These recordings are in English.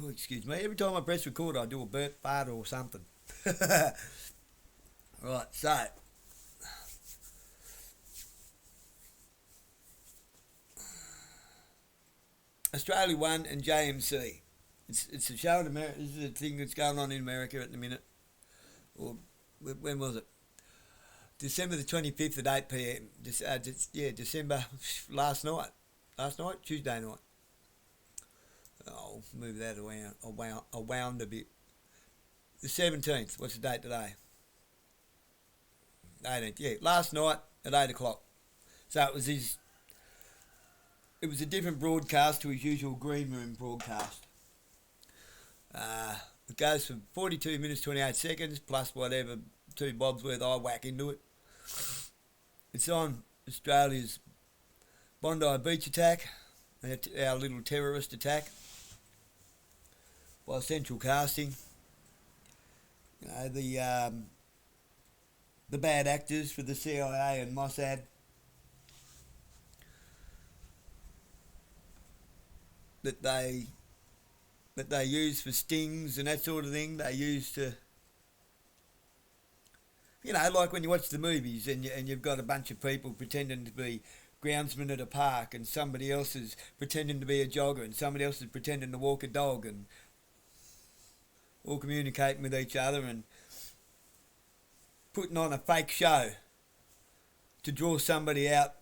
Excuse me. Every time I press record, I do a burp fart or something. Right, so Australia 1 and JMC. It's a show in America. This is a thing that's going on in America at the minute. Or when was it? December the 25th at 8 p.m. December last night. Tuesday night. I'll move that around. I wound a bit. The 17th. What's the date today? 18th. Yeah, last night at 8 o'clock. So it was his. It was a different broadcast to his usual green room broadcast. It goes for 42 minutes 28 seconds plus whatever two bobs worth I whack into it. It's on Australia's Bondi Beach attack, our little terrorist attack by Central Casting. You know, the bad actors for the CIA and Mossad. That they use for stings and that sort of thing. They use to, you know, like when you watch the movies and you've got a bunch of people pretending to be groundsmen at a park and somebody else is pretending to be a jogger and somebody else is pretending to walk a dog and all communicating with each other and putting on a fake show to draw somebody out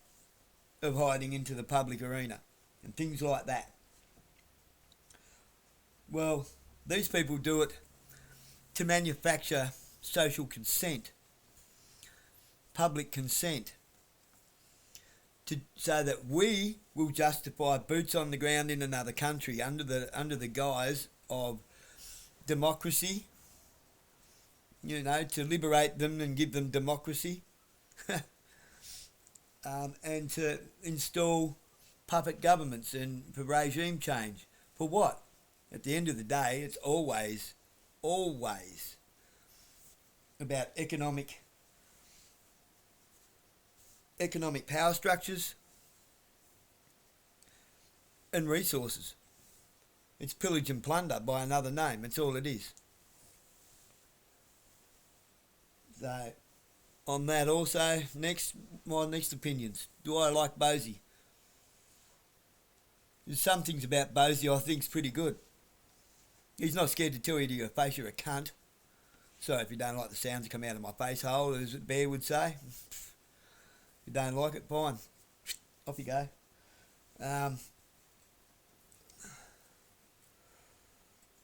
of hiding into the public arena and things like that. Well, these people do it to manufacture social consent, public consent, so that we will justify boots on the ground in another country under the guise of democracy, you know, to liberate them and give them democracy, and to install puppet governments and for regime change. For what? At the end of the day, it's always about economic power structures and resources. It's pillage and plunder by another name. That's all it is. So, on that also, my next opinions. Do I like Bosi? There's some things about Bosi I think's pretty good. He's not scared to tell you to your face you're a cunt. So if you don't like the sounds that come out of my face hole, as Bear would say, if you don't like it, fine. Off you go.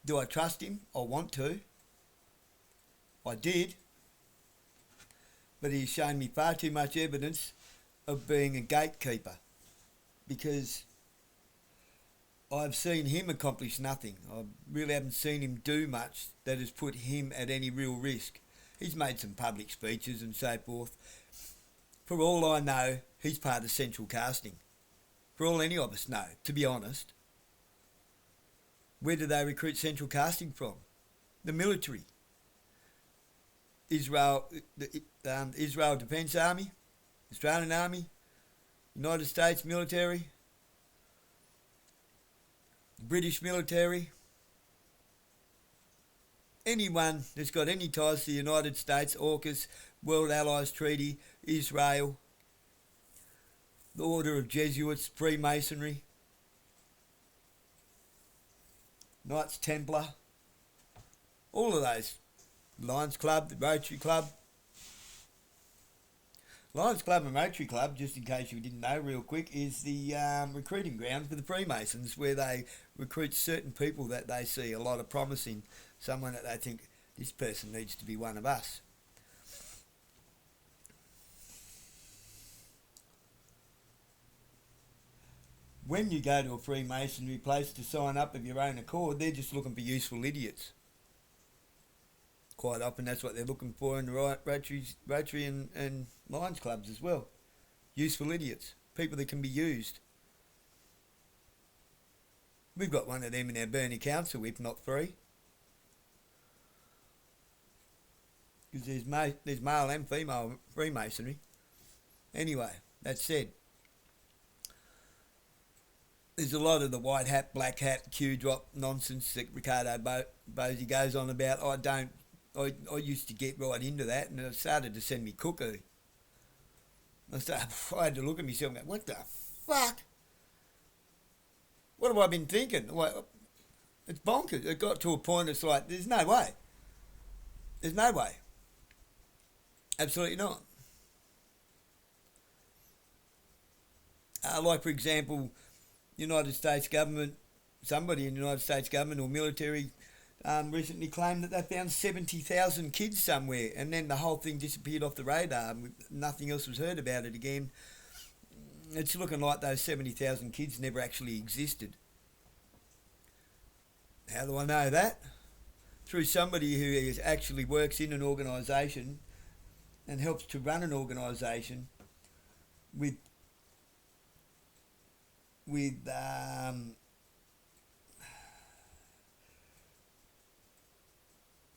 Do I trust him? I want to. I did. But he's shown me far too much evidence of being a gatekeeper. Because I've seen him accomplish nothing. I really haven't seen him do much that has put him at any real risk. He's made some public speeches and so forth. For all I know, he's part of Central Casting. For all any of us know, to be honest. Where do they recruit Central Casting from? The military. Israel Defence Army, Australian Army, United States military, British military, anyone that's got any ties to the United States, AUKUS, World Allies Treaty, Israel, the Order of Jesuits, Freemasonry, Knights Templar, all of those, Lions Club, the Rotary Club. Lions Club and Rotary Club, just in case you didn't know real quick, is the recruiting ground for the Freemasons, where they recruit certain people that they see a lot of promise in, someone that they think, this person needs to be one of us. When you go to a Freemasonry place to sign up of your own accord, they're just looking for useful idiots. Quite often that's what they're looking for in the Rotary and Lions clubs as well. Useful idiots. People that can be used. We've got one of them in our Burnie Council, if not three. Because there's male and female Freemasonry. Anyway, that said, there's a lot of the white hat, black hat, Q drop nonsense that Ricardo Bosi goes on about. I used to get right into that, and it started to send me cuckoo. I had to look at myself and go, what the fuck? What have I been thinking? It's bonkers. It got to a point it's like, there's no way. There's no way. Absolutely not. Like, for example, United States government, somebody in the United States government or military recently claimed that they found 70,000 kids somewhere, and then the whole thing disappeared off the radar. Nothing else was heard about it again. It's looking like those 70,000 kids never actually existed. How do I know that? Through somebody who actually works in an organisation and helps to run an organisation with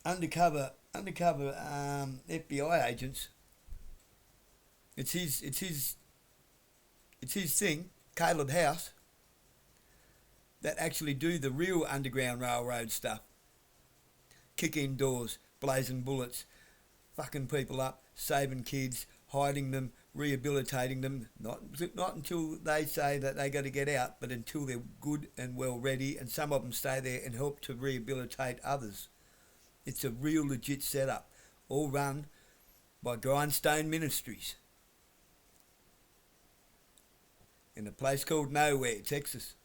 undercover FBI agents. It's his thing, Caleb House, that actually do the real Underground Railroad stuff. Kick in doors, blazing bullets, fucking people up, saving kids, hiding them, rehabilitating them, not until they say that they got to get out, but until they're good and well ready, and some of them stay there and help to rehabilitate others. It's a real legit setup, all run by Grindstone Ministries in a place called Nowhere, Texas.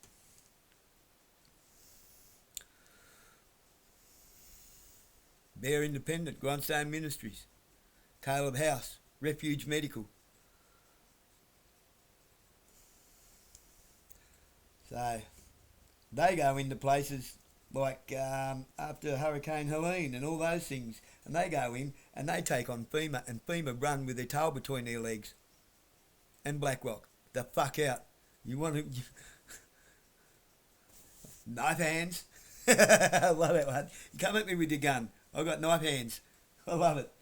Bear Independent, Grindstone Ministries, Caleb House, Refuge Medical. So they go into places like after Hurricane Helene and all those things, and they go in and they take on FEMA, and FEMA run with their tail between their legs. And BlackRock, the fuck out. You want to... Knife hands. I love that one. You come at me with your gun. I've got knife hands. I love it.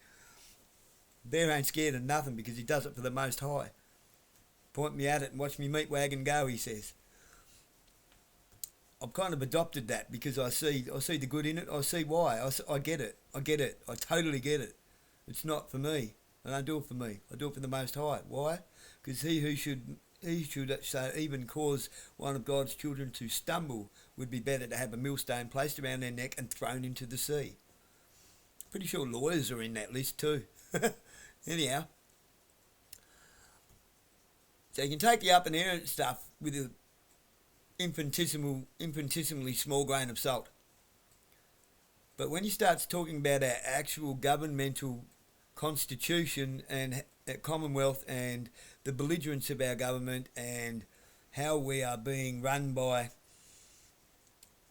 Bear ain't scared of nothing because he does it for the Most High. Point me at it and watch me meat wagon go, he says. I've kind of adopted that because I see the good in it. I see why. I get it. I totally get it. It's not for me. I don't do it for me. I do it for the Most High. Why? Because he should so even cause one of God's children to stumble would be better to have a millstone placed around their neck and thrown into the sea. Pretty sure lawyers are in that list too. Anyhow, so you can take the up and air stuff with a infinitesimally small grain of salt. But when you start talking about our actual governmental constitution and Commonwealth and the belligerence of our government and how we are being run by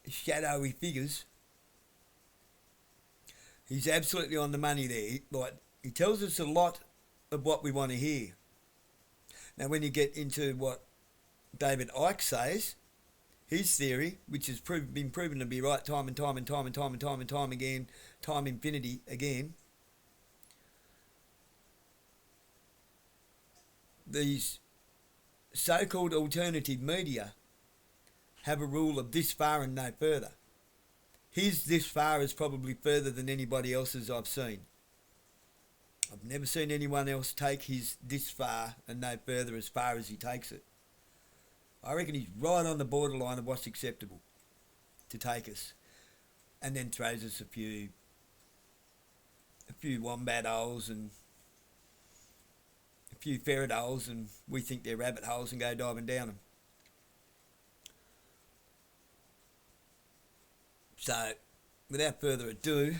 shadowy figures, he's absolutely on the money there. He tells us a lot of what we want to hear. Now, when you get into what David Icke says, his theory, which has been proven to be right time and time again, time infinity again, these so-called alternative media have a rule of this far and no further. His this far is probably further than anybody else's I've seen. I've never seen anyone else take his this far and no further as far as he takes it. I reckon he's right on the borderline of what's acceptable to take us, and then throws us a few wombat holes and a few ferret holes, and we think they're rabbit holes and go diving down them. So, without further ado,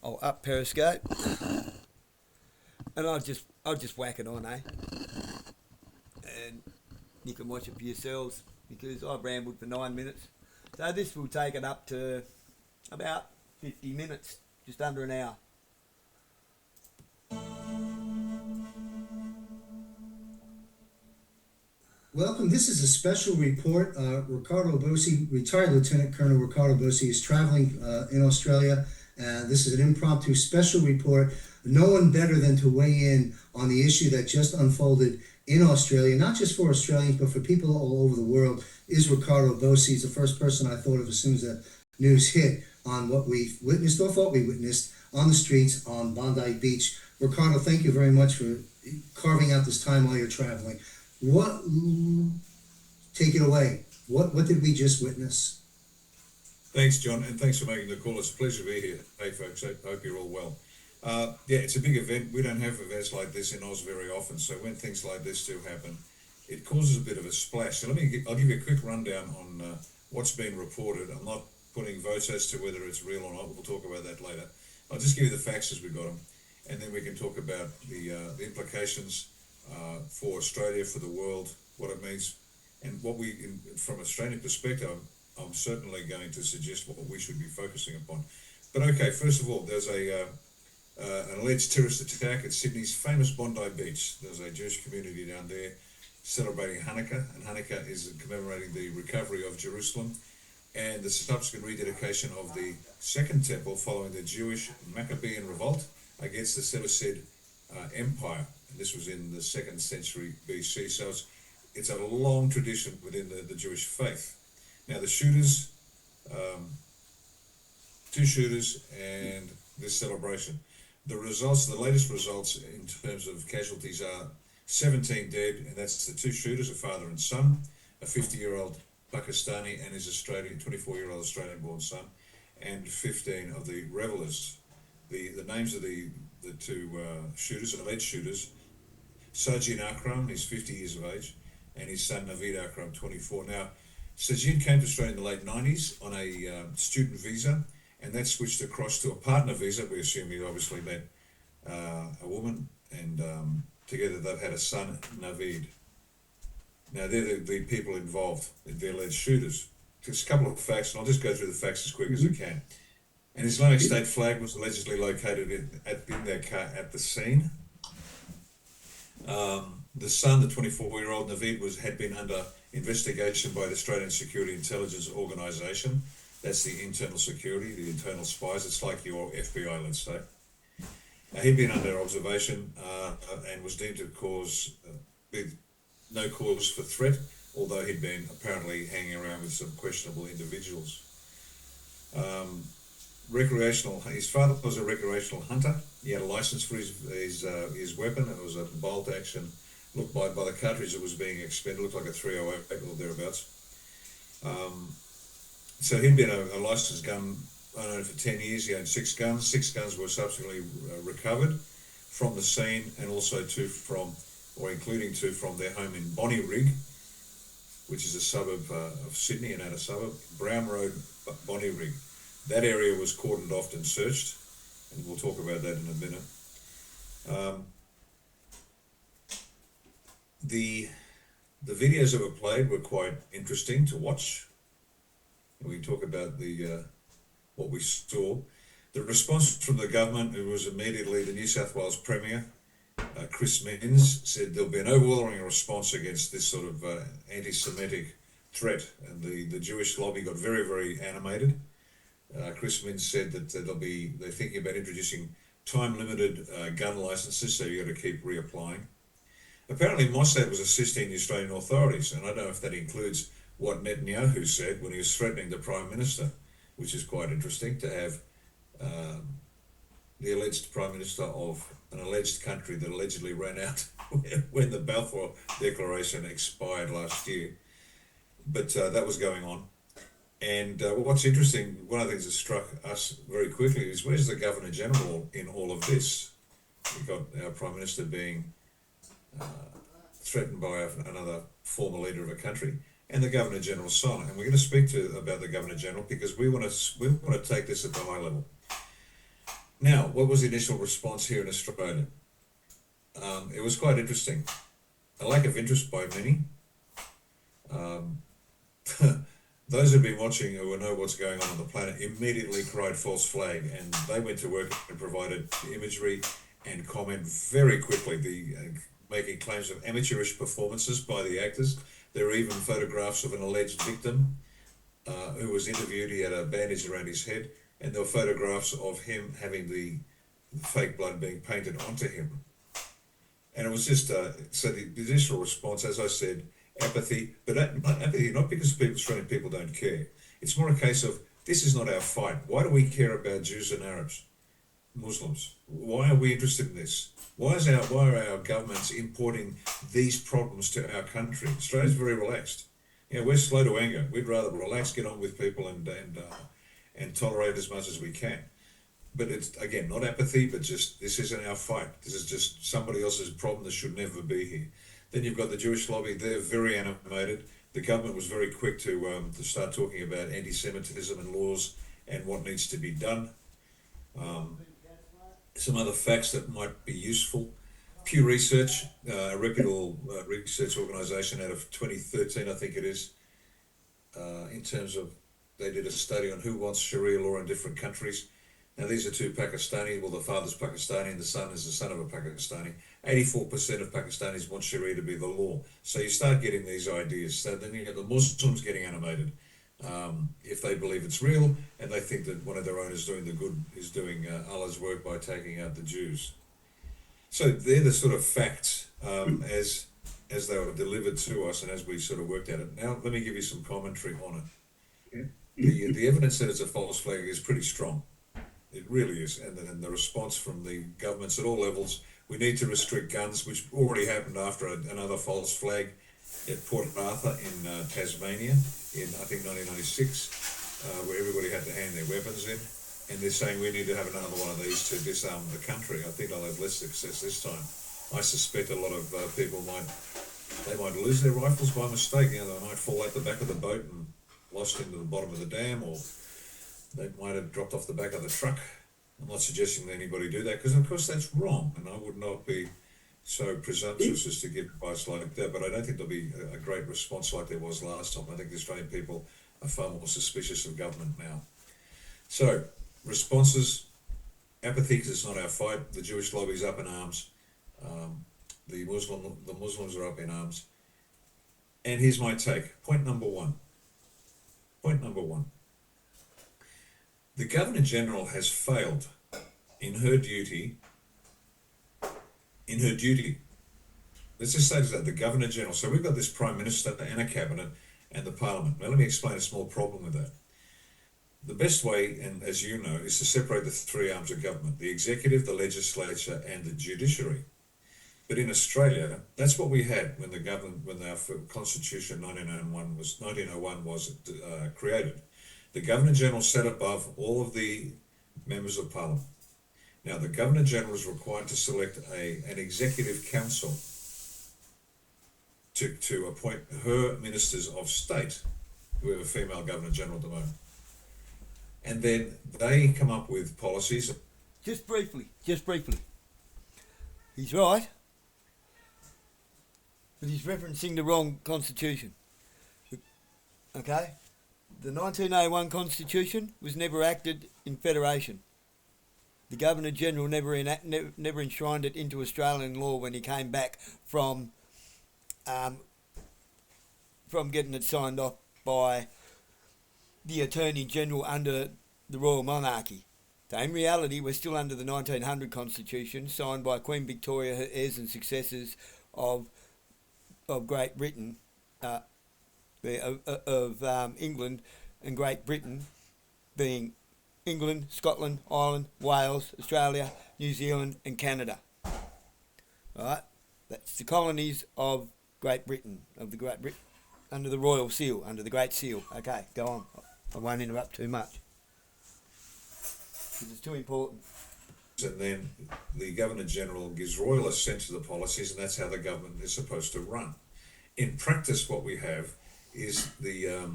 I'll up Periscope, and I'll just whack it on, and you can watch it for yourselves because I've rambled for 9 minutes. So this will take it up to about 50 minutes, just under an hour. Welcome. This is a special report. Ricardo Bosi, retired Lieutenant Colonel Ricardo Bosi, is traveling in Australia. This is an impromptu special report. No one better than to weigh in on the issue that just unfolded in Australia, not just for Australians, but for people all over the world, is Ricardo Bosi. He's the first person I thought of as soon as the news hit on what we witnessed or thought we witnessed on the streets on Bondi Beach. Ricardo, thank you very much for carving out this time while you're traveling. What, take it away. What did we just witness? Thanks, John, and thanks for making the call. It's a pleasure to be here. Hey, folks, I hope you're all well. Yeah, it's a big event. We don't have events like this in Oz very often, so when things like this do happen, it causes a bit of a splash. So I'll give you a quick rundown on what's been reported. I'm not putting votes as to whether it's real or not. We'll talk about that later. I'll just give you the facts as we got them, and then we can talk about the implications for Australia, for the world, what it means, and what from an Australian perspective, I'm certainly going to suggest what we should be focusing upon. But okay, first of all, there's an alleged terrorist attack at Sydney's famous Bondi Beach. There's a Jewish community down there celebrating Hanukkah, and Hanukkah is commemorating the recovery of Jerusalem and the subsequent rededication of the Second Temple following the Jewish Maccabean revolt against the Seleucid Empire. And this was in the 2nd century BC, so it's a long tradition within the Jewish faith. Now the shooters, 2 shooters and this celebration. The latest results in terms of casualties are 17 dead, and that's the 2 shooters, a father and son, a 50-year-old Pakistani and his 24-year-old Australian-born son, and 15 of the revelers. The names of the 2 shooters, alleged shooters, Sajid Akram, he's 50 years of age, and his son Naveed Akram, 24. Now, Sajid came to Australia in the late 90s on a student visa, and that switched across to a partner visa. We assume he obviously met a woman, and together they've had a son, Naveed. Now, they're the people involved, the alleged shooters. Just a couple of facts, and I'll just go through the facts as quick as I can. An Islamic State flag was allegedly located in their car at the scene. The son, the 24-year-old Naveed, had been under investigation by the Australian Security Intelligence Organisation. That's the internal security, the internal spies. It's like your FBI, let's say. He'd been under observation and was deemed to cause no cause for threat, although he'd been apparently hanging around with some questionable individuals. His father was a recreational hunter. He had a license for his weapon, and it was a bolt action. Looked by the cartridge that was being expended, looked like a 308 or thereabouts. So he'd been a licensed gun owner for 10 years. He owned 6 guns. 6 guns were subsequently recovered from the scene, and also including 2 from their home in Bonnyrigg, which is a suburb of Sydney, an outer suburb, Brown Road, Bonnyrigg. That area was cordoned off and searched, and we'll talk about that in a minute. The videos that were played were quite interesting to watch. We talk about what we saw. The response from the government, who was immediately the New South Wales Premier, Chris Minns, said there'll be an overwhelming response against this sort of anti-Semitic threat, and the Jewish lobby got very, very animated. Chris Minns said that they're thinking about introducing time-limited gun licenses, so you've got to keep reapplying. Apparently Mossad was assisting the Australian authorities, and I don't know if that includes what Netanyahu said when he was threatening the Prime Minister, which is quite interesting to have the alleged Prime Minister of an alleged country that allegedly ran out when the Balfour Declaration expired last year. But that was going on. And what's interesting, one of the things that struck us very quickly is, where's the Governor-General in all of this? We've got our Prime Minister being threatened by another former leader of a country, and the Governor-General silent. And we're going to speak about the Governor-General because we want to take this at the high level. Now, what was the initial response here in Australia? It was quite interesting. A lack of interest by many. Those who've been watching or know what's going on the planet immediately cried false flag, and they went to work and provided imagery and comment very quickly, making claims of amateurish performances by the actors. There were even photographs of an alleged victim who was interviewed. He had a bandage around his head, and there were photographs of him having the fake blood being painted onto him. And it was just, so the judicial response, as I said, apathy, but not apathy, not because Australian people don't care. It's more a case of, this is not our fight. Why do we care about Jews and Arabs, Muslims? Why are we interested in this? Why are our governments importing these problems to our country? Australia's very relaxed. We're slow to anger. We'd rather relax, get on with people, and tolerate as much as we can. But it's, again, not apathy, but just, this isn't our fight. This is just somebody else's problem that should never be here. Then you've got the Jewish lobby. They're very animated. The government was very quick to start talking about anti-Semitism and laws and what needs to be done. Some other facts that might be useful. Pew Research, a reputable research organisation out of 2013, I think it is, in terms of, they did a study on who wants Sharia law in different countries. Now, these are two Pakistanis. Well, the father's Pakistani and the son is the son of a Pakistani. 84% of Pakistanis want Sharia to be the law. So you start getting these ideas. So then you get the Muslims getting animated if they believe it's real and they think that one of their own is doing Allah's work by taking out the Jews. So they're the sort of facts as they were delivered to us and as we sort of worked at it. Now, let me give you some commentary on it. The evidence that it's a false flag is pretty strong. It really is, and then the response from the governments at all levels. We need to restrict guns, which already happened after another false flag at Port Arthur in Tasmania in, I think, 1996, where everybody had to hand their weapons in, and they're saying we need to have another one of these to disarm the country. I think they'll have less success this time. I suspect a lot of people might lose their rifles by mistake. They might fall out the back of the boat and lost into the bottom of the dam, or they might have dropped off the back of the truck. I'm not suggesting that anybody do that, because of course that's wrong, and I would not be so presumptuous as to give advice like that, but I don't think there'll be a great response like there was last time. I think the Australian people are far more suspicious of government now. So, responses, apathy because it's not our fight. The Jewish lobby's up in arms. The Muslims are up in arms. And here's my take. Point number one. The Governor-General has failed in her duty. Let's just say that, the Governor-General. So we've got this Prime Minister and a Cabinet and the Parliament. Now let me explain a small problem with that. The best way, and as you know, is to separate the three arms of government: the executive, the legislature, and the judiciary. But in Australia, that's what we had when our Constitution 1901 was created. The Governor-General sat above all of the members of Parliament. Now, the Governor-General is required to select an executive council to appoint her ministers of state, who have a female Governor-General at the moment. And then they come up with policies. Just briefly. He's right, but he's referencing the wrong constitution. Okay? The 1901 Constitution was never acted in federation. The Governor-General never enshrined it into Australian law when he came back from getting it signed off by the Attorney-General under the Royal Monarchy. So in reality, we're still under the 1900 Constitution, signed by Queen Victoria, her heirs and successors of Great Britain, of England and Great Britain, being England, Scotland, Ireland, Wales, Australia, New Zealand and Canada. Right? That's the colonies of Great Britain, under the Royal Seal, under the Great Seal. Okay, go on. I won't interrupt too much, because it's too important. And then the Governor-General gives royal assent to the policies, and that's how the government is supposed to run. In practice, what we have is the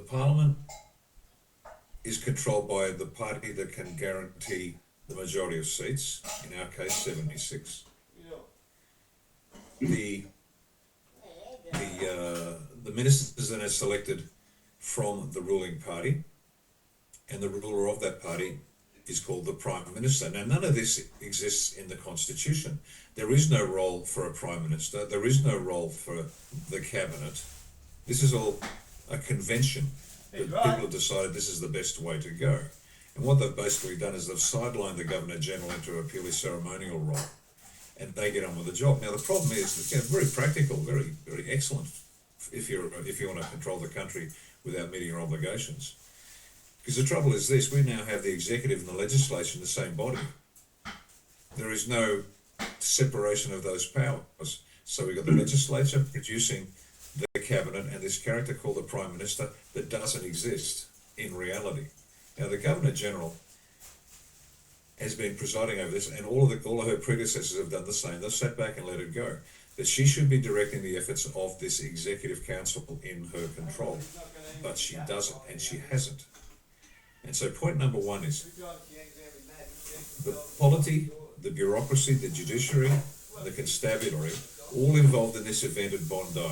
Parliament is controlled by the party that can guarantee the majority of seats, in our case 76. The ministers then are selected from the ruling party, and the ruler of that party is called the Prime Minister. Now, none of this exists in the Constitution. There is no role for a Prime Minister. There is no role for the Cabinet. This is all a convention that people have decided this is the best way to go. And what they've basically done is they've sidelined the Governor-General into a purely ceremonial role. and they get on with the job. Now the problem is that, very practical, very very excellent if you want to control the country without meeting your obligations. Because the trouble is this: we now have the executive and the legislature in the same body. There is no separation of those powers. So we've got the legislature producing the cabinet and this character called the Prime Minister that doesn't exist in reality. Now the Governor General has been presiding over this, and all of her predecessors have done the same. They've sat back and let it go. That she should be directing the efforts of this Executive Council in her control, but she doesn't, and she hasn't. And so point number one is the polity, the bureaucracy, the judiciary, the constabulary, all involved in this event at Bondi.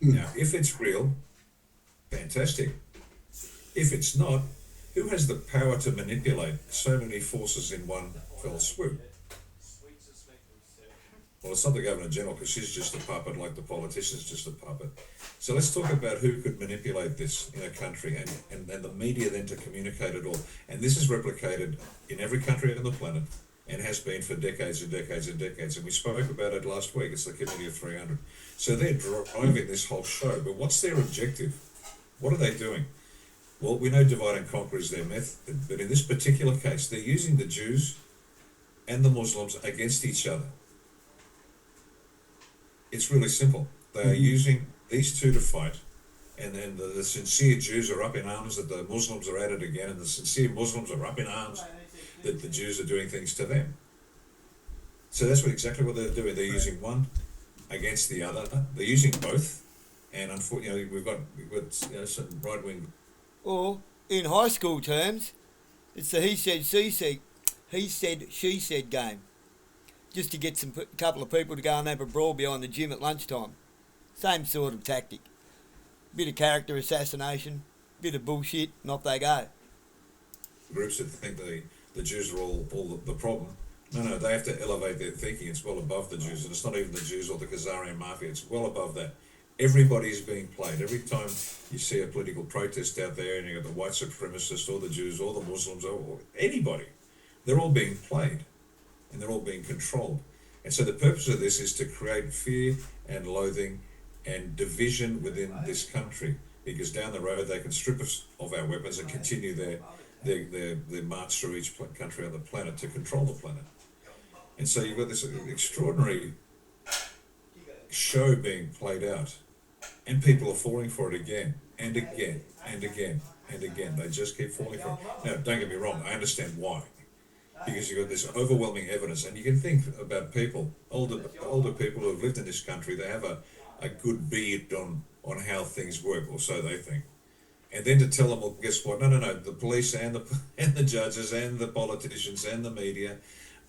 Now, if it's real, fantastic. If it's not, who has the power to manipulate so many forces in one fell swoop? Well, it's not the Governor General, because she's just a puppet, like the politician's just a puppet. So let's talk about who could manipulate this in a country, and the media then to communicate it all. And this is replicated in every country on the planet, and has been for decades and decades and decades. And we spoke about it last week. It's the Committee of 300. So they're driving this whole show. But what's their objective? What are they doing? Well, we know divide and conquer is their method, but in this particular case, they're using the Jews and the Muslims against each other. It's really simple. They are using these two to fight, and then the sincere Jews are up in arms that the Muslims are at it again, and the sincere Muslims are up in arms that the Jews are doing things to them. So that's exactly what they're doing. They're using one against the other. They're using both, and unfortunately, we've got some right-wing. Or, in high school terms, it's the he said, she said game. Just to get a couple of people to go and have a brawl behind the gym at lunchtime. Same sort of tactic. Bit of character assassination, bit of bullshit, and off they go. Groups that think the Jews are all the problem. No, they have to elevate their thinking. It's well above the Jews, and it's not even the Jews or the Khazarian mafia. It's well above that. Everybody is being played. Every time you see a political protest out there, and you've got the white supremacists or the Jews or the Muslims or anybody, they're all being played, and they're all being controlled. And so the purpose of this is to create fear and loathing and division within this country, because down the road they can strip us of our weapons and continue their march through each country on the planet to control the planet. And so you've got this extraordinary show being played out, and people are falling for it again and again and again and again. They just keep falling for it. Now, don't get me wrong, I understand why. Because you've got this overwhelming evidence, and you can think about people, older people who have lived in this country. They have a good bead on how things work, or so they think. And then to tell them, well, guess what? No, the police and the judges and the politicians and the media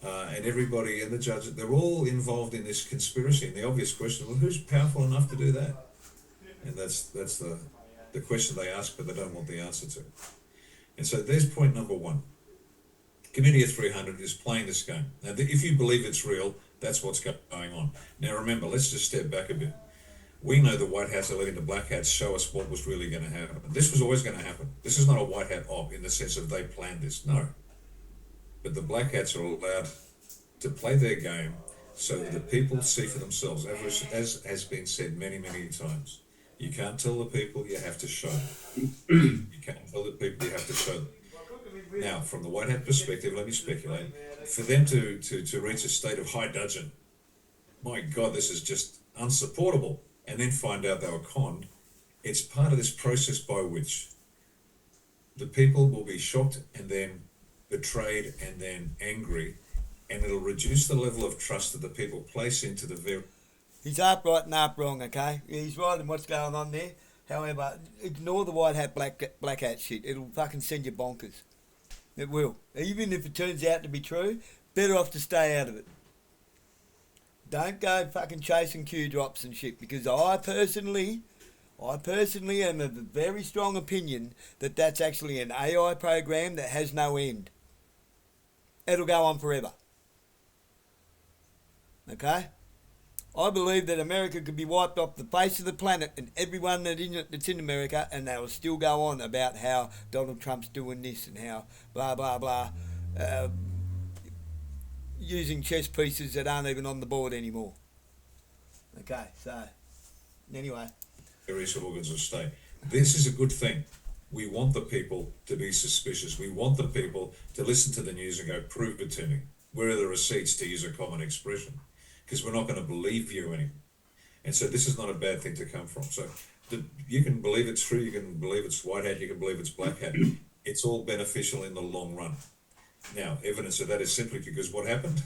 and everybody and the judges, they're all involved in this conspiracy. And the obvious question, well, who's powerful enough to do that? And that's the question they ask, but they don't want the answer to. And so there's point number one. Committee of 300 is playing this game. Now, if you believe it's real, that's what's going on. Now, remember, let's just step back a bit. We know the White Hats are letting the Black Hats show us what was really going to happen. This was always going to happen. This is not a White Hat op in the sense of they planned this. No. But the Black Hats are allowed to play their game so that the people see for themselves, as has been said many, many times. You can't tell the people, you have to show them. You can't tell the people, you have to show them. Now, from the White Hat perspective, let me speculate. For them to reach a state of high dudgeon, my God, this is just unsupportable, and then find out they were conned, it's part of this process by which the people will be shocked and then betrayed and then angry, and it'll reduce the level of trust that the people place into the very... He's half right and half wrong, okay? He's right in what's going on there. However, ignore the white hat, black hat shit. It'll fucking send you bonkers. It will. Even if it turns out to be true, better off to stay out of it. Don't go fucking chasing Q drops and shit, because I personally am of a very strong opinion that that's actually an AI program that has no end. It'll go on forever. Okay? I believe that America could be wiped off the face of the planet and everyone that's in America, and they will still go on about how Donald Trump's doing this and how blah, blah, blah. using chess pieces that aren't even on the board anymore. Okay, so anyway. Various organs of state. This is a good thing. We want the people to be suspicious. We want the people to listen to the news and go, prove it to me. Where are the receipts, to use a common expression? Because we're not going to believe you anymore. And so this is not a bad thing to come from. So you can believe it's true, you can believe it's white hat, you can believe it's black hat. It's all beneficial in the long run. Now, evidence of that is simply because what happened?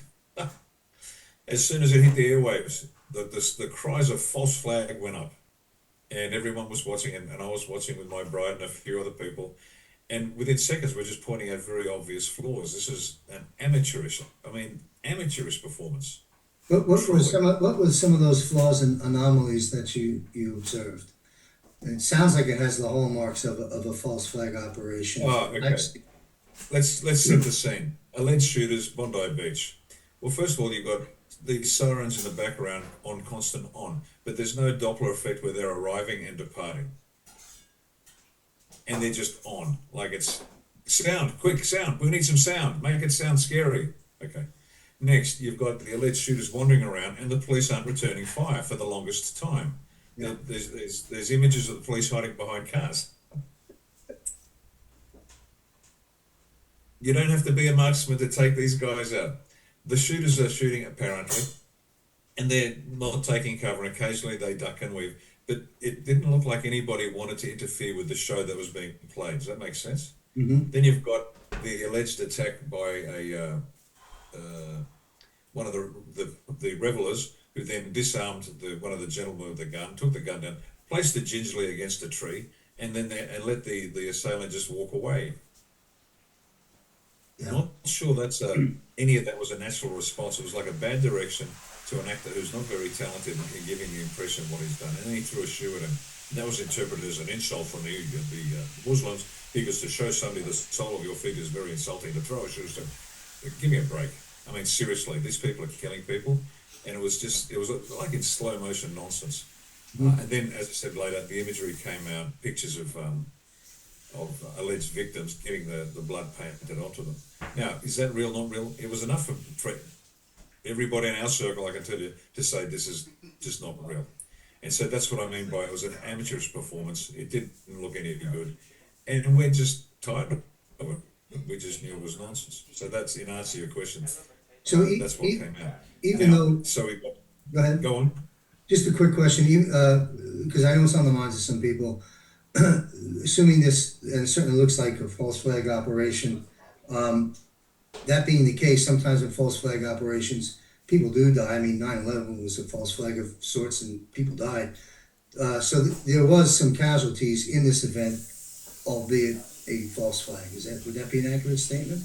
As soon as it hit the airwaves, the cries of false flag went up. And everyone was watching, and I was watching with my bride and a few other people. And within seconds, we're just pointing out very obvious flaws. This is an amateurish performance. What were some of those flaws and anomalies that you observed? And it sounds like it has the hallmarks of a false flag operation. Oh, okay. Let's set the scene. Alleged shooters, Bondi Beach. Well, first of all, you've got the sirens in the background on constant on, but there's no Doppler effect where they're arriving and departing. And they're just on, like it's sound, quick sound, we need some sound, make it sound scary. Okay. Next, you've got the alleged shooters wandering around and the police aren't returning fire for the longest time. Yeah. There's images of the police hiding behind cars. You don't have to be a marksman to take these guys out. The shooters are shooting apparently, and they're not taking cover, and occasionally they duck and weave. But it didn't look like anybody wanted to interfere with the show that was being played. Does that make sense? Mm-hmm. Then you've got the alleged attack by one of the revelers, who then disarmed one of the gentlemen with the gun, took the gun down, placed it gingerly against a tree, and then let the assailant just walk away. Yeah. Not sure that's any of that was a natural response. It was like a bad direction to an actor who's not very talented in giving the impression of what he's done. And then he threw a shoe at him. And that was interpreted as an insult from the Muslims, because to show somebody the sole of your feet is very insulting. To throw a shoe to, give me a break. I mean, seriously, these people are killing people. And it was like in slow motion nonsense. Mm-hmm. And then, as I said later, the imagery came out, pictures of alleged victims getting the blood painted onto them. Now, is that real, not real? It was enough for everybody in our circle, I can tell you, to say this is just not real. And so that's what I mean by it was an amateurish performance. It didn't look any good. And we're just tired of it. We just knew it was nonsense. So that's, in answer to your question, so that's what came out. Even though... So we go ahead. Go on. Just a quick question, because I know it's on the minds of some people. Assuming this, and it certainly looks like a false flag operation, that being the case, sometimes in false flag operations, people do die. I mean, 9/11 was a false flag of sorts and people died. So there was some casualties in this event, albeit a false flag. Would that be an accurate statement?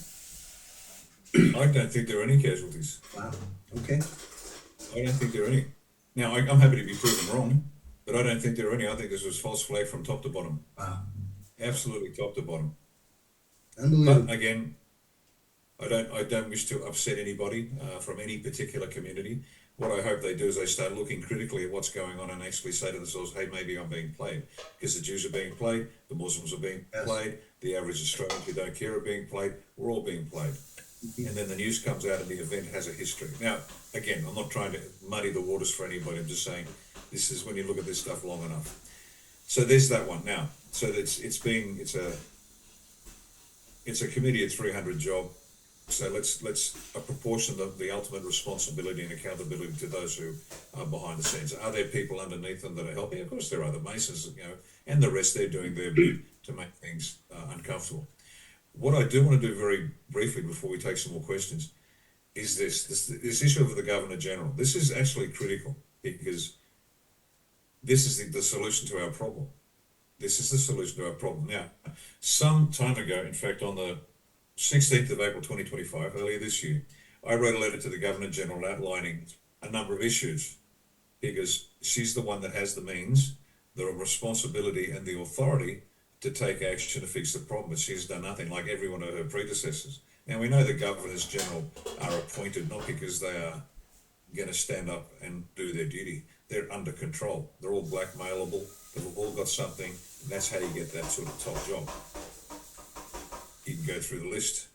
I don't think there are any casualties. Wow, okay. I don't think there are any. Now, I'm happy to be proven wrong, but I don't think there are any. I think this was false flag from top to bottom. Wow. Absolutely top to bottom. Unbelievable. But again, I don't wish to upset anybody from any particular community. What I hope they do is they start looking critically at what's going on and actually say to themselves, hey, maybe I'm being played. Because the Jews are being played, the Muslims are being played, the average Australian who don't care are being played, we're all being played. Mm-hmm. And then the news comes out and the event has a history. Now, again, I'm not trying to muddy the waters for anybody, I'm just saying this is when you look at this stuff long enough. So there's that one. Now, so it's a committee of 300 job. So let's apportion the ultimate responsibility and accountability to those who are behind the scenes. Are there people underneath them that are helping? Of course there are. The Masons, and the rest, they're doing their bit to make things uncomfortable. What I do want to do very briefly before we take some more questions is this issue of the Governor General. This is actually critical because this is the solution to our problem. This is the solution to our problem. Now, some time ago, in fact, on the 16th of April 2025, earlier this year, I wrote a letter to the Governor General outlining a number of issues because she's the one that has the means, the responsibility and the authority to take action to fix the problem, but she's done nothing like every one of her predecessors. Now, we know the Governors General are appointed not because they are going to stand up and do their duty. They're under control. They're all blackmailable. They've all got something, and that's how you get that sort of top job. You can go through the list.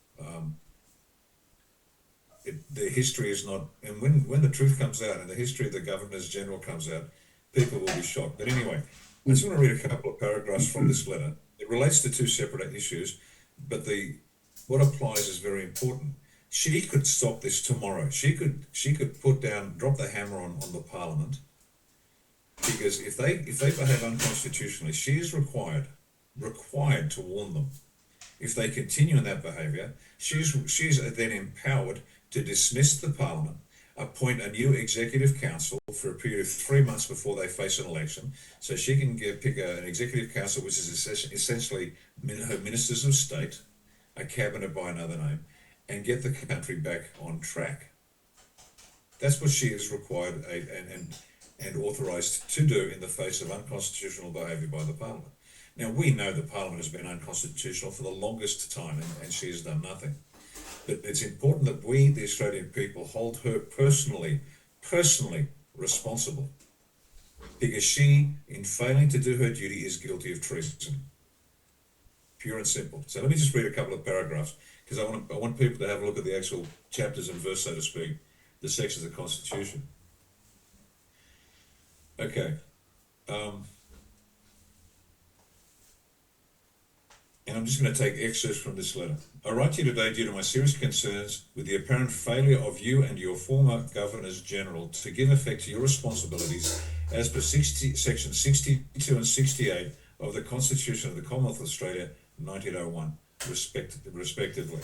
the history is not, and when the truth comes out and the history of the Governors General comes out, people will be shocked. But anyway, I just want to read a couple of paragraphs from this letter. It relates to two separate issues, but what applies is very important. She could stop this tomorrow. She could drop the hammer on the Parliament, because if they behave unconstitutionally, she is required to warn them. If they continue in that behaviour, she's then empowered to dismiss the Parliament, appoint a new Executive Council for a period of 3 months before they face an election. So she can pick an Executive Council, which is essentially her Ministers of State, a cabinet by another name, and get the country back on track. That's what she is required and authorised to do in the face of unconstitutional behaviour by the Parliament. Now, we know the Parliament has been unconstitutional for the longest time, and she has done nothing. But it's important that we, the Australian people, hold her personally responsible, because she, in failing to do her duty, is guilty of treason. Pure and simple. So let me just read a couple of paragraphs, because I want people to have a look at the actual chapters and verse, so to speak, the sections of the Constitution. Okay. And I'm just going to take excerpts from this letter. I write to you today due to my serious concerns with the apparent failure of you and your former Governors General to give effect to your responsibilities as per Section 62 and 68 of the Constitution of the Commonwealth of Australia, 1901, respectively.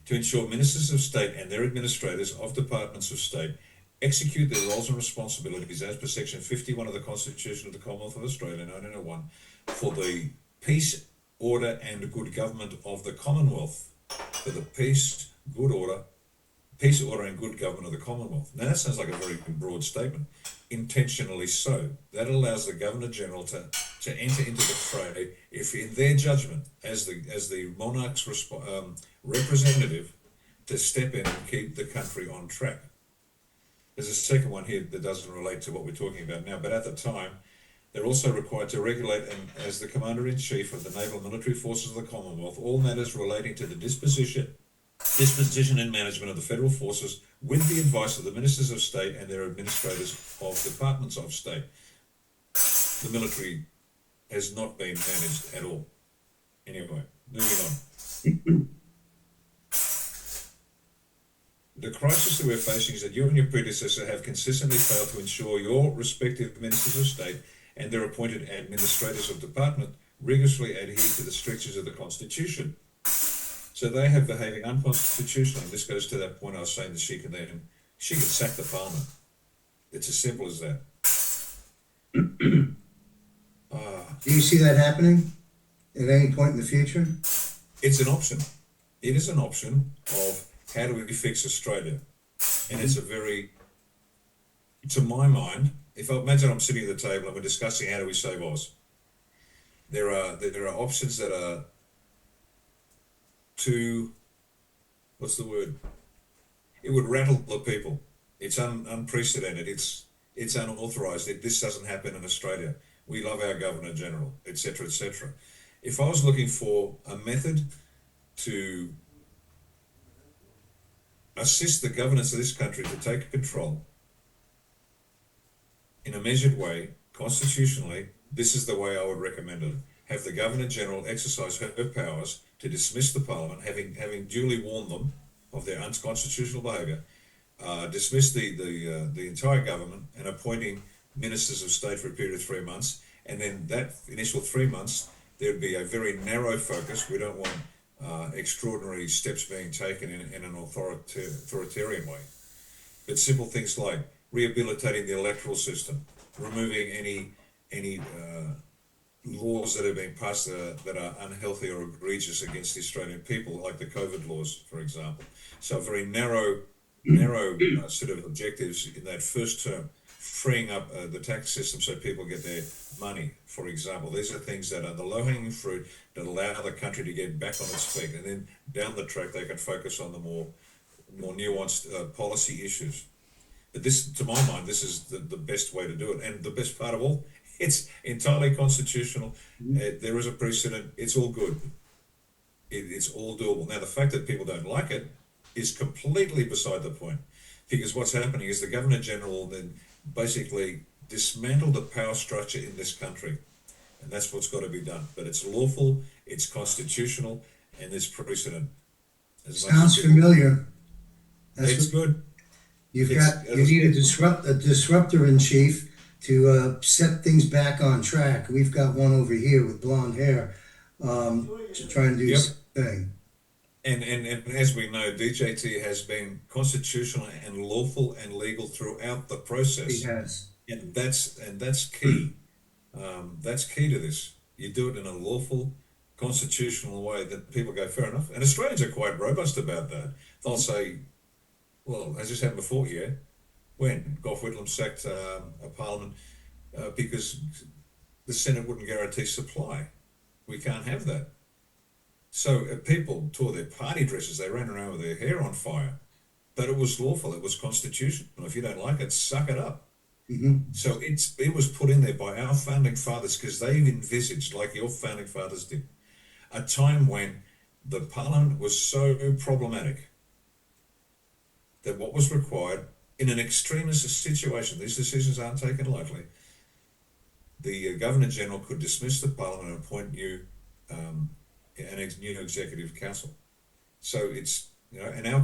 To ensure Ministers of State and their administrators of Departments of State execute their roles and responsibilities as per Section 51 of the Constitution of the Commonwealth of Australia, 1901, for the peace, order and good government of the Commonwealth. For the peace, order and good government of the Commonwealth. Now that sounds like a very broad statement. Intentionally so. That allows the Governor-General to enter into the fray if, in their judgment, as the monarch's representative, to step in and keep the country on track. There's a second one here that doesn't relate to what we're talking about now, but at the time, they're also required to regulate, and as the Commander-in-Chief of the Naval and Military Forces of the Commonwealth, all matters relating to the disposition and management of the Federal Forces with the advice of the Ministers of State and their administrators of Departments of State. The military has not been managed at all. Anyway, moving on. The crisis that we're facing is that you and your predecessor have consistently failed to ensure your respective Ministers of State and their appointed administrators of department rigorously adhere to the strictures of the Constitution. So they have behaving unconstitutionally, and this goes to that point I was saying that she can sack the Parliament. It's as simple as that. Do you see that happening at any point in the future? It's an option. It is an option of how do we fix Australia? And it's a very, to my mind, if I imagine I'm sitting at the table and we're discussing how do we save Oz, there are options that are too, what's the word? It would rattle the people. It's unprecedented. It's unauthorised. This doesn't happen in Australia. We love our Governor General, etc., etc. If I was looking for a method to assist the governance of this country to take control in a measured way, constitutionally, this is the way I would recommend it. Have the Governor General exercise her powers to dismiss the Parliament, having duly warned them of their unconstitutional behaviour, dismiss the entire government and appointing Ministers of State for a period of 3 months, and then that initial 3 months there'd be a very narrow focus. We don't want extraordinary steps being taken in an authoritarian way, but simple things like rehabilitating the electoral system, removing any laws that have been passed that are unhealthy or egregious against the Australian people, like the COVID laws, for example. So very narrow sort of objectives in that first term, freeing up the tax system so people get their money, for example. These are things that are the low-hanging fruit that allow the country to get back on its feet, and then down the track they can focus on the more nuanced policy issues. But this, to my mind, this is the best way to do it. And the best part of all, it's entirely constitutional. There is a precedent. It's all good. It's all doable. Now, the fact that people don't like it, is completely beside the point, because what's happening is the Governor General then basically dismantled the power structure in this country, and that's what's got to be done. But it's lawful, it's constitutional, and there's precedent. As much as Sounds people, familiar. That's it's what good. you As I need said, a disruptor in chief to set things back on track. We've got one over here with blonde hair, to try and do the yep. same thing. And as we know, DJT has been constitutional and lawful and legal throughout the He process, has. and that's key. That's key to this. You do it in a lawful, constitutional way that people go, fair enough. And Australians are quite robust about that. They'll say, well, has this happened before? Yeah. When? Gough Whitlam sacked a parliament because the Senate wouldn't guarantee supply. We can't have that. So people tore their party dresses. They ran around with their hair on fire. But it was lawful. It was constitutional. If you don't like it, suck it up. Mm-hmm. So it was put in there by our founding fathers because they've envisaged, like your founding fathers did, a time when the parliament was so problematic that what was required in an extremist situation, these decisions aren't taken lightly, the Governor General could dismiss the parliament and appoint new executive council. So it's, and our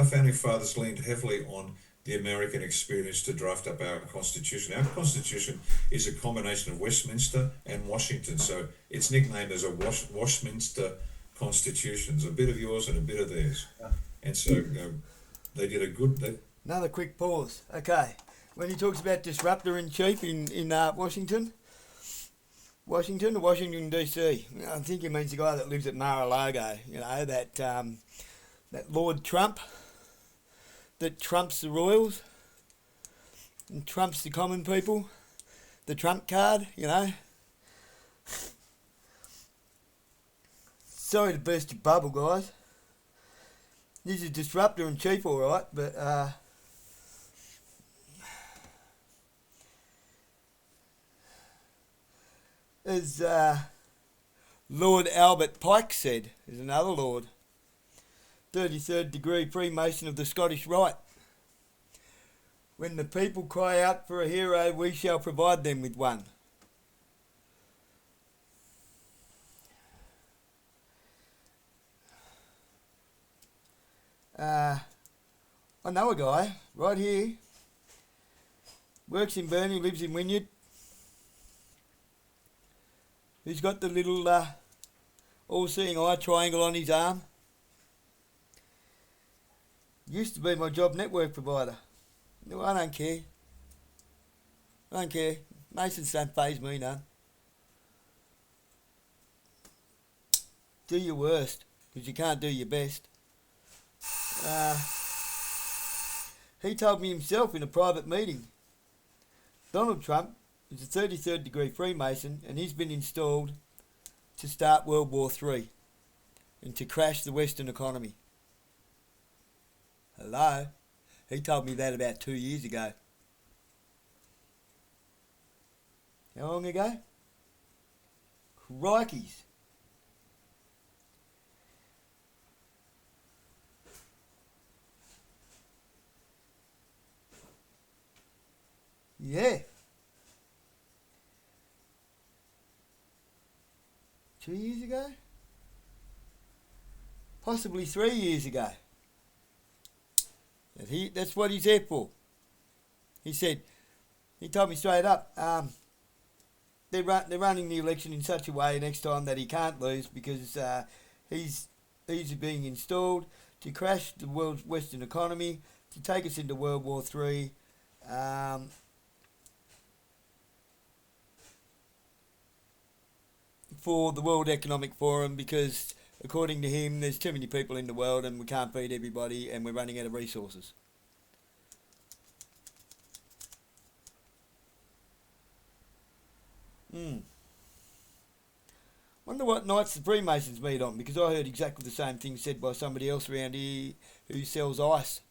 founding fathers leaned heavily on the American experience to draft up our constitution. Our constitution is a combination of Westminster and Washington, so it's nicknamed as a Washminster Constitution. It's a bit of yours and a bit of theirs, and so they did a good. Another quick pause. Okay, when he talks about disruptor in chief in Washington or Washington DC, I think he means the guy that lives at Mar-a-Lago. That Lord Trump that trumps the royals and trumps the common people, the Trump card, Sorry to burst your bubble, guys. This is disruptor in chief, all right, but as Lord Albert Pike said, there's another lord, 33rd degree Freemason of the Scottish Rite. When the people cry out for a hero, we shall provide them with one. I know a guy right here, works in Burnie, lives in Wynyard, who's got the little all-seeing eye triangle on his arm. Used to be my job network provider. No, I don't care. Masons don't faze me none. Do your worst, because you can't do your best. He told me himself in a private meeting, Donald Trump is a 33rd degree Freemason and he's been installed to start World War III and to crash the Western economy. Hello? He told me that about 2 years ago. How long ago? Crikeys. Yeah. 2 years ago? Possibly 3 years ago. That's what he's there for. He told me straight up, they're running the election in such a way next time that he can't lose because he's being installed to crash the world's Western economy, to take us into World War III, for the World Economic Forum because, according to him, there's too many people in the world and we can't feed everybody and we're running out of resources. Wonder what nights the Freemasons meet on, because I heard exactly the same thing said by somebody else around here who sells ice.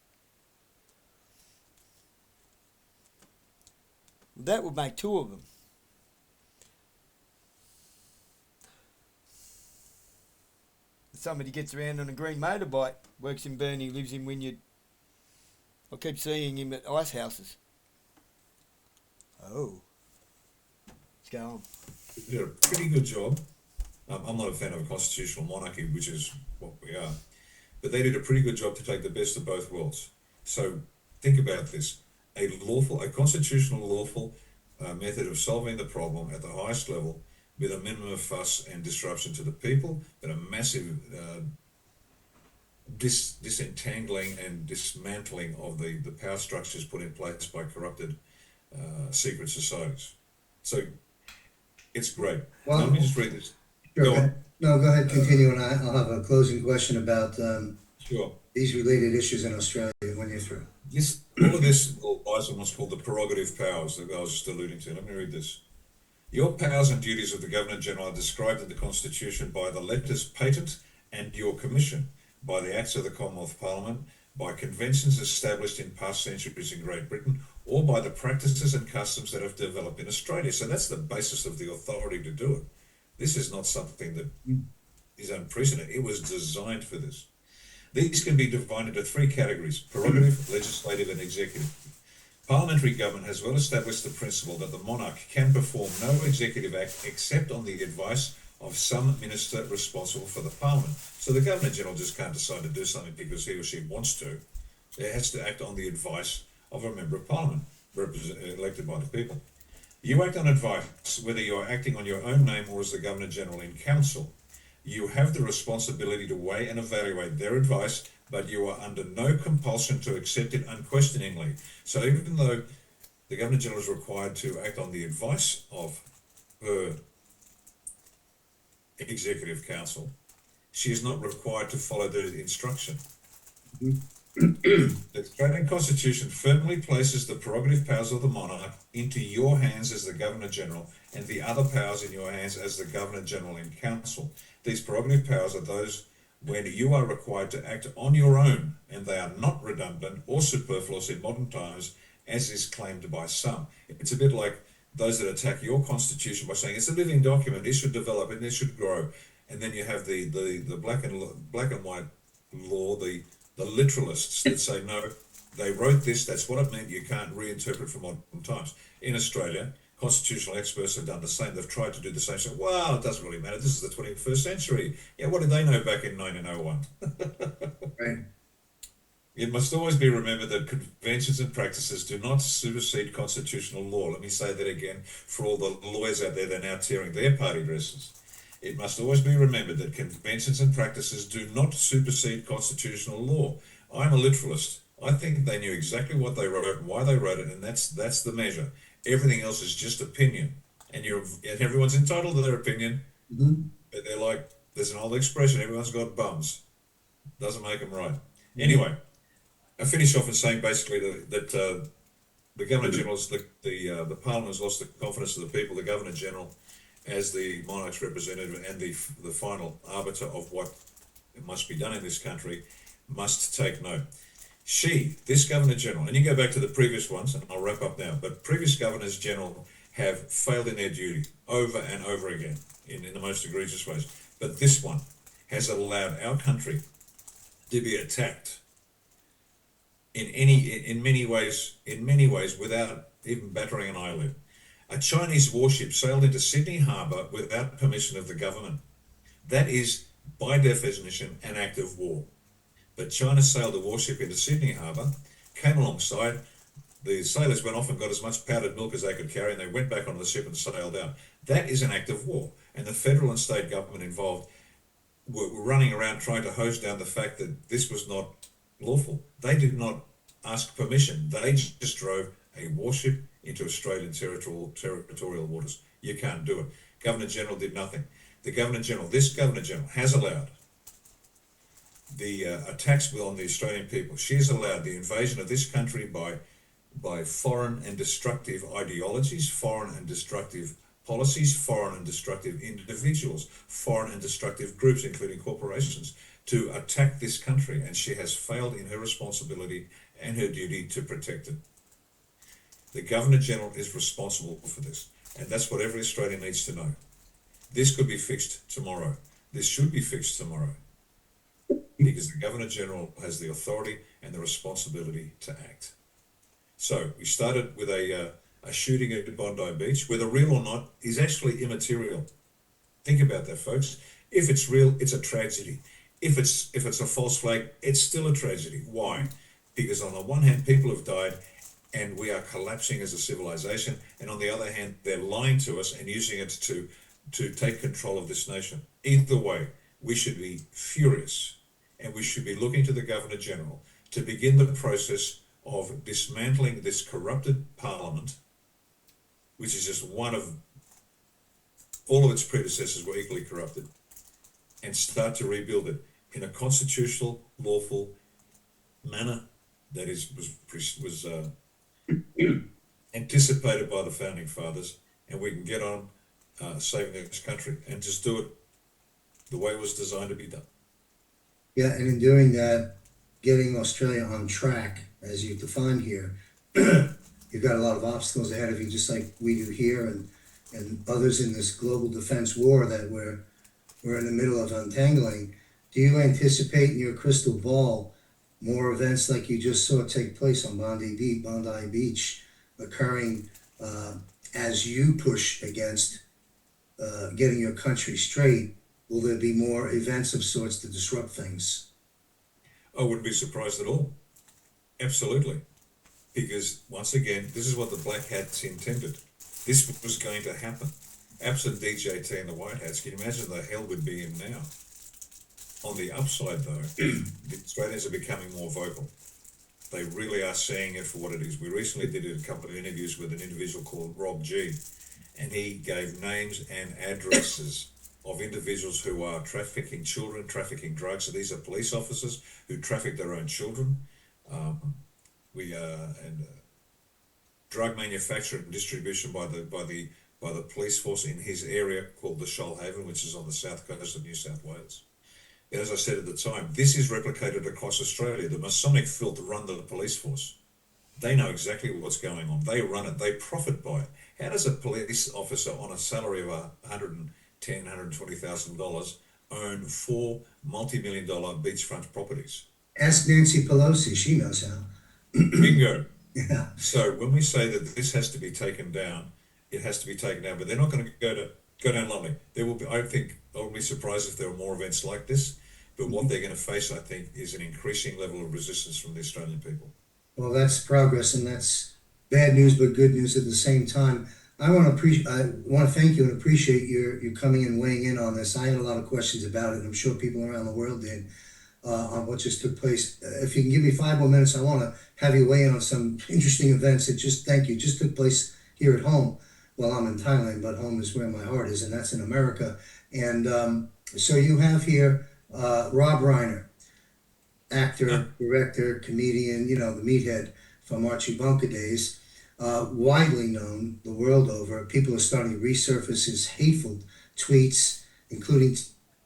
That would make two of them. somebody gets around on a green motorbike, works in Burnie, lives in Wynyard. I keep seeing him at ice houses. Oh. Let's go on. They did a pretty good job. I'm not a fan of a constitutional monarchy, which is what we are, but they did a pretty good job to take the best of both worlds. So think about this: a constitutional lawful method of solving the problem at the highest level, with a minimum of fuss and disruption to the people, but a massive disentangling and dismantling of the power structures put in place by corrupted secret societies. So it's great. Well, let me just read this. Sure, Go on. No, go ahead, continue, and I'll have a closing question about Sure. these related issues in Australia when you're through. Yes, all of this lies on what's called the prerogative powers that I was just alluding to. Let me read this. Your powers and duties of the Governor-General are described in the Constitution by the letters patent and your commission, by the acts of the Commonwealth Parliament, by conventions established in past centuries in Great Britain, or by the practices and customs that have developed in Australia. So that's the basis of the authority to do it. This is not something that is unprecedented. It was designed for this. These can be divided into three categories: prerogative, legislative, and executive. Parliamentary government has well established the principle that the monarch can perform no executive act except on the advice of some minister responsible for the Parliament. So the Governor-General just can't decide to do something because he or she wants to. It has to act on the advice of a member of Parliament, elected by the people. You act on advice, whether you are acting on your own name or as the Governor-General in Council. You have the responsibility to weigh and evaluate their advice, but you are under no compulsion to accept it unquestioningly. So even though the Governor-General is required to act on the advice of her Executive Council, she is not required to follow the instruction. The Australian Constitution firmly places the prerogative powers of the monarch into your hands as the Governor-General and the other powers in your hands as the Governor-General in Council. These prerogative powers are those when you are required to act on your own, and they are not redundant or superfluous in modern times, as is claimed by some. It's a bit like those that attack your constitution by saying it's a living document, it should develop and it should grow. And then you have the black and white law, the literalists that say, no, they wrote this, that's what it meant, you can't reinterpret from modern times. In Australia, constitutional experts have done the same. They've tried to do the same. So, well, it doesn't really matter. This is the 21st century. Yeah, what did they know back in 1901? Right. It must always be remembered that conventions and practices do not supersede constitutional law. Let me say that again for all the lawyers out there that are now tearing their party dresses. It must always be remembered that conventions and practices do not supersede constitutional law. I'm a literalist. I think they knew exactly what they wrote and why they wrote it, and that's the measure. Everything else is just opinion, and everyone's entitled to their opinion. But they're like, there's an old expression: everyone's got bums. Doesn't make them right. Anyway, I finish off in saying basically that the Governor-General's the Parliament has lost the confidence of the people. The Governor-General, as the monarch's representative and the final arbiter of what must be done in this country, must take note. This Governor-General, and you go back to the previous ones, and I'll wrap up now, but previous Governors-General have failed in their duty over and over again in the most egregious ways. But this one has allowed our country to be attacked in many ways without even battering an eyelid. A Chinese warship sailed into Sydney Harbour without permission of the government. That is, by definition, an act of war. But China sailed a warship into Sydney Harbour, came alongside, the sailors went off and got as much powdered milk as they could carry, and they went back onto the ship and sailed out. That is an act of war. And the federal and state government involved were running around trying to hose down the fact that this was not lawful. They did not ask permission. They just drove a warship into Australian territorial waters. You can't do it. Governor-General did nothing. This Governor-General has allowed the attacks on the Australian people. She has allowed the invasion of this country by foreign and destructive ideologies, foreign and destructive policies, foreign and destructive individuals, foreign and destructive groups, including corporations, to attack this country, and she has failed in her responsibility and her duty to protect it. The Governor-General is responsible for this, and that's what every Australian needs to know. This could be fixed tomorrow. This should be fixed tomorrow. because the Governor General has the authority and the responsibility to act. So we started with a shooting at Bondi Beach, whether real or not is actually immaterial. Think about that, folks. If it's real, it's a tragedy. If it's a false flag, it's still a tragedy. Why? Because on the one hand, people have died and we are collapsing as a civilization, and on the other hand, they're lying to us and using it to take control of this nation. Either way, we should be furious, and we should be looking to the Governor General to begin the process of dismantling this corrupted parliament, which is just one of all of its predecessors were equally corrupted, and start to rebuild it in a constitutional, lawful manner that was anticipated by the founding fathers, and we can get on saving this country and just do it the way it was designed to be done. Yeah, and in doing that, getting Australia on track, as you define here, you've got a lot of obstacles ahead of you, just like we do here, and others in this global defense war that we're in the middle of untangling. Do you anticipate in your crystal ball more events like you just saw take place on Bondi Beach occurring as you push against getting your country straight? Will there be more events of sorts to disrupt things? I wouldn't be surprised at all. Absolutely. Because once again, this is what the black hats intended. This was going to happen. Absent DJT and the white hats, can you imagine the hell we'd be in now? On the upside though, the Australians are becoming more vocal. They really are seeing it for what it is. We recently did a couple of interviews with an individual called Rob G, and he gave names and addresses of individuals who are trafficking children, trafficking drugs. So these are police officers who traffic their own children. Drug manufacture and distribution by the police force in his area called the Shoalhaven, which is on the south coast of New South Wales. And as I said at the time, this is replicated across Australia. The Masonic filth run the police force. They know exactly what's going on. They run it. They profit by it. How does a police officer on a salary of $110,000, $120,000 own 4 multi-million-dollar beachfront properties? Ask Nancy Pelosi. She knows how. Bingo. Yeah. So when we say that this has to be taken down, it has to be taken down. But they're not going to go down lightly. There will be. I wouldn't be surprised if there are more events like this. But what they're going to face, I think, is an increasing level of resistance from the Australian people. Well, that's progress, and that's bad news, but good news at the same time. I want to thank you and appreciate your coming and weighing in on this. I had a lot of questions about it, and I'm sure people around the world did, on what just took place. If you can give me 5 more minutes, I want to have you weigh in on some interesting events that just took place here at home. Well, I'm in Thailand, but home is where my heart is, and that's in America. And so you have here Rob Reiner, actor, director, comedian, the meathead from Archie Bunker days, widely known the world over. People are starting to resurface his hateful tweets, including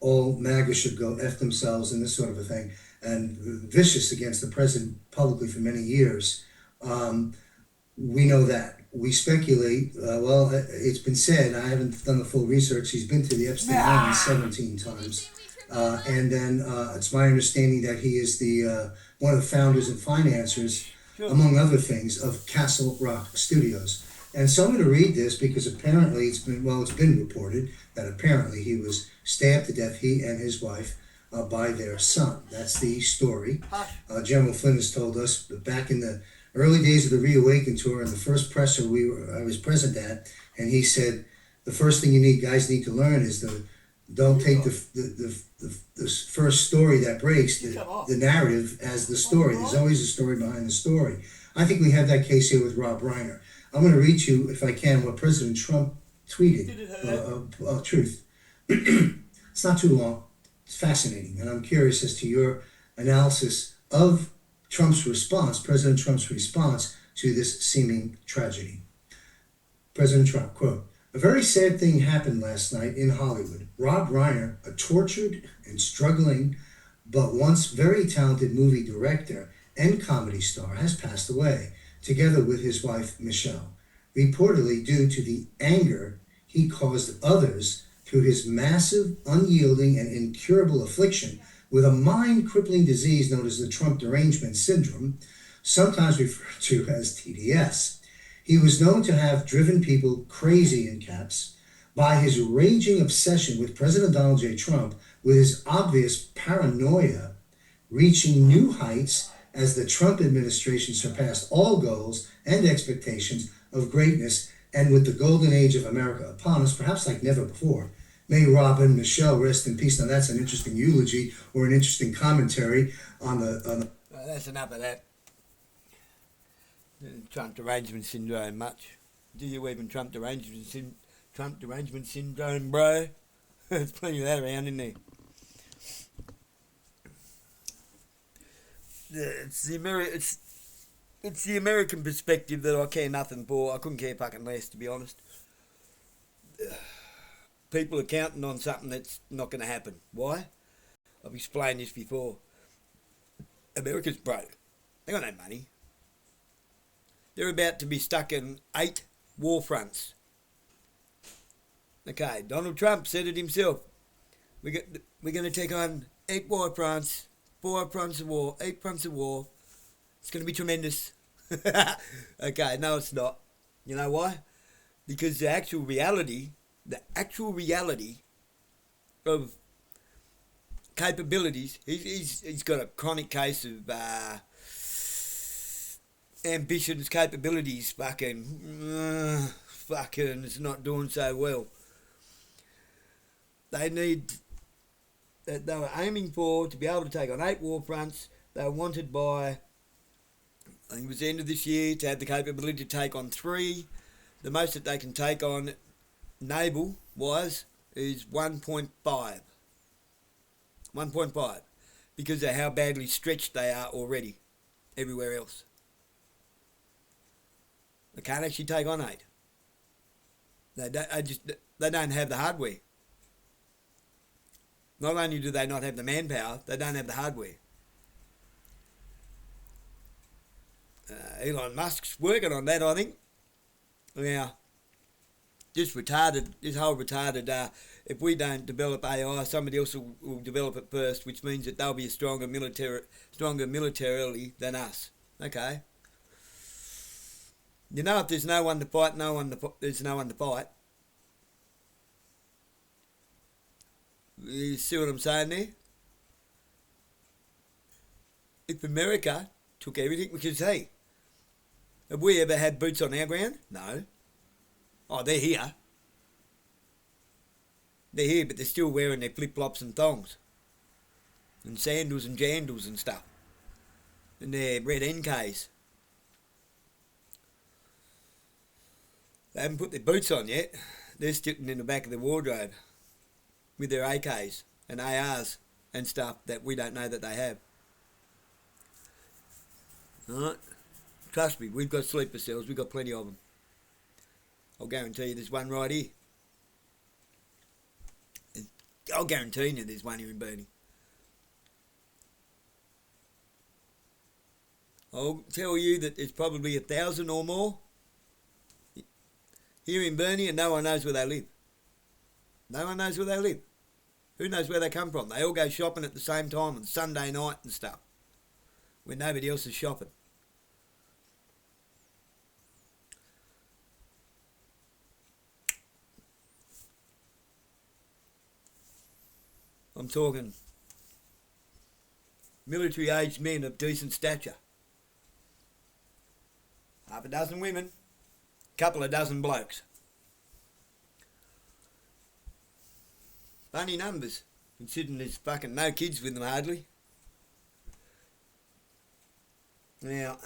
all MAGA should go F themselves and this sort of a thing, and vicious against the president publicly for many years. We know that. We speculate, it's been said, I haven't done the full research, he's been to the Epstein Island 17 times. And then it's my understanding that he is the one of the founders and financiers, among other things, of Castle Rock Studios. And so I'm going to read this because apparently it's been reported that apparently he was stabbed to death, he and his wife, by their son. That's the story. General Flynn has told us back in the early days of the Reawaken tour, and the first presser I was present at, and he said, the first thing guys need to learn is don't take the first story that breaks the narrative as the story. There's always a story behind the story. I think we have that case here with Rob Reiner. I'm going to read you, if I can, what President Trump tweeted. Truth. It's not too long. It's fascinating, and I'm curious as to your analysis of President Trump's response to this seeming tragedy. President Trump, quote, "A very sad thing happened last night in Hollywood. Rob Reiner, a tortured and struggling but once very talented movie director and comedy star, has passed away, together with his wife, Michelle, reportedly due to the anger he caused others through his massive, unyielding, and incurable affliction with a mind-crippling disease known as the Trump derangement syndrome, sometimes referred to as TDS. He was known to have driven people crazy, in caps, by his raging obsession with President Donald J. Trump, with his obvious paranoia reaching new heights as the Trump administration surpassed all goals and expectations of greatness, and with the golden age of America upon us, perhaps like never before. May Robin Michelle rest in peace. Now that's an interesting eulogy or an interesting commentary on the That's enough of that. Trump derangement syndrome much. Do you even Trump derangement syndrome, bro? There's plenty of that around, isn't there? It's the American perspective that I care nothing for. I couldn't care fucking less, to be honest. People are counting on something that's not going to happen. Why? I've explained this before. America's broke. They got no money. They're about to be stuck in 8 war fronts. Okay, Donald Trump said it himself. We're going to take on 8 war fronts, 4 fronts of war, 8 fronts of war. It's going to be tremendous. Okay, no it's not. You know why? Because the actual reality of capabilities, he's got a chronic case of ambitions, capabilities, fucking it's not doing so well. They were aiming for to be able to take on 8 war fronts. They were wanted by, I think it was the end of this year, to have the capability to take on 3. The most that they can take on naval-wise is 1.5. 1.5. Because of how badly stretched they are already everywhere else. They can't actually take on 8. They don't have the hardware. Not only do they not have the manpower, they don't have the hardware. Elon Musk's working on that, I think. Now, this whole retarded, if we don't develop AI, somebody else will develop it first, which means that they'll be stronger militarily than us. Okay? You know, if there's no one to fight, there's no one to fight. You see what I'm saying there? If America took everything, because hey, have we ever had boots on our ground? No. Oh, they're here. They're here, but they're still wearing their flip-flops and thongs. And sandals and jandals and stuff. And their red NKs. They haven't put their boots on yet. They're sitting in the back of the wardrobe with their AKs and ARs and stuff that we don't know that they have. Alright? Trust me, we've got sleeper cells, we've got plenty of them. I'll guarantee you there's one right here. I'll guarantee you there's one here in Burnie. I'll tell you that there's probably 1,000 or more here in Burnie, and no one knows where they live. No one knows where they live. Who knows where they come from? They all go shopping at the same time on Sunday night and stuff, when nobody else is shopping. I'm talking military-aged men of decent stature. Half a dozen women, couple of dozen blokes. Funny numbers, considering there's fucking no kids with them hardly. Now,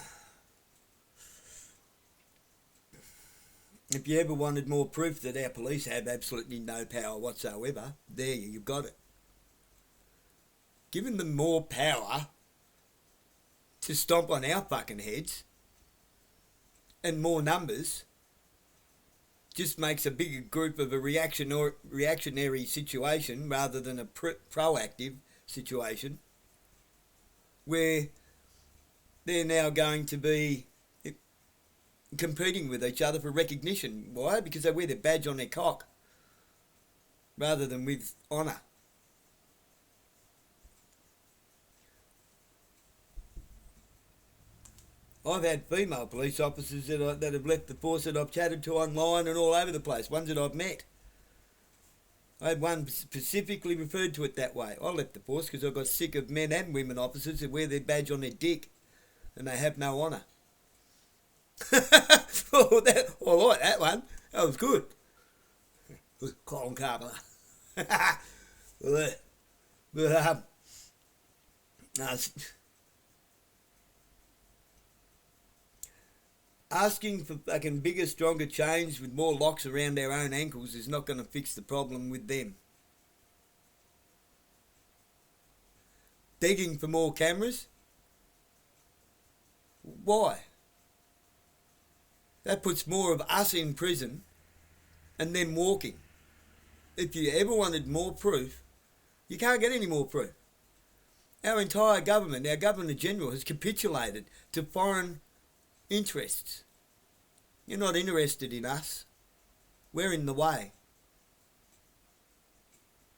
if you ever wanted more proof that our police have absolutely no power whatsoever, there you've got it. Giving them more power to stomp on our fucking heads and more numbers just makes a bigger group of a reactionary situation rather than a proactive situation where they're now going to be competing with each other for recognition. Why? Because they wear their badge on their cock rather than with honour. I've had female police officers that have left the force that I've chatted to online and all over the place, ones that I've met. I had one specifically referred to it that way. I left the force because I got sick of men and women officers who wear their badge on their dick and they have no honour. I like that one. That was good. Colin Carpenter. But, asking for fucking bigger, stronger chains with more locks around their own ankles is not going to fix the problem with them. Begging for more cameras? Why? That puts more of us in prison and them walking. If you ever wanted more proof, you can't get any more proof. Our entire government, our Governor-General, has capitulated to foreign interests. You're not interested in us. We're in the way.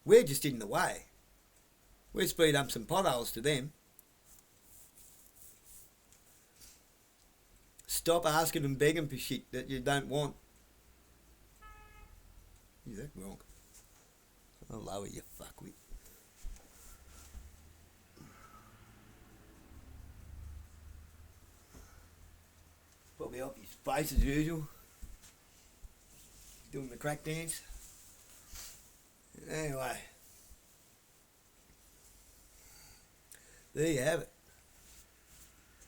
We're just in the way. We'll speed up some potholes to them. Stop asking and begging for shit that you don't want. Is that wrong? I'll lower you fuckwit. Probably off his face as usual. Doing the crack dance. Anyway. There you have it.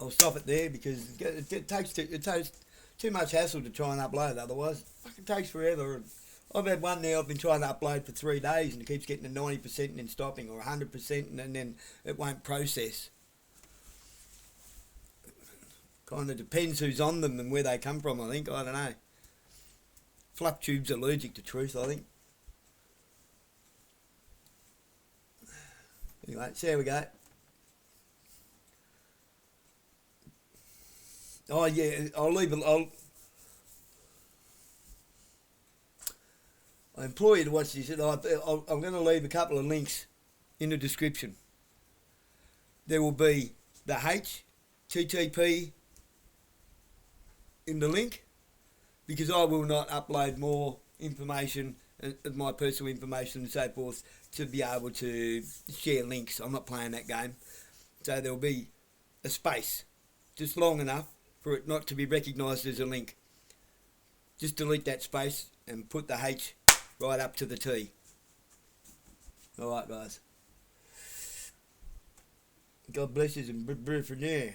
I'll stop it there because it takes too much hassle to try and upload, otherwise it fucking takes forever. And I've had one now I've been trying to upload for 3 days and it keeps getting to 90% and then stopping, or 100% and then it won't process. Kind of depends who's on them and where they come from, I think. I don't know. FluffTube's allergic to truth, I think. Anyway, so there we go. Oh yeah, I implore you to watch this. I'm going to leave a couple of links in the description. There will be the HTTP in the link, because I will not upload more information, my personal information and so forth, to be able to share links. I'm not playing that game. So there will be a space, just long enough for it not to be recognised as a link. Just delete that space and put the H right up to the T. Alright guys. God bless you and for now.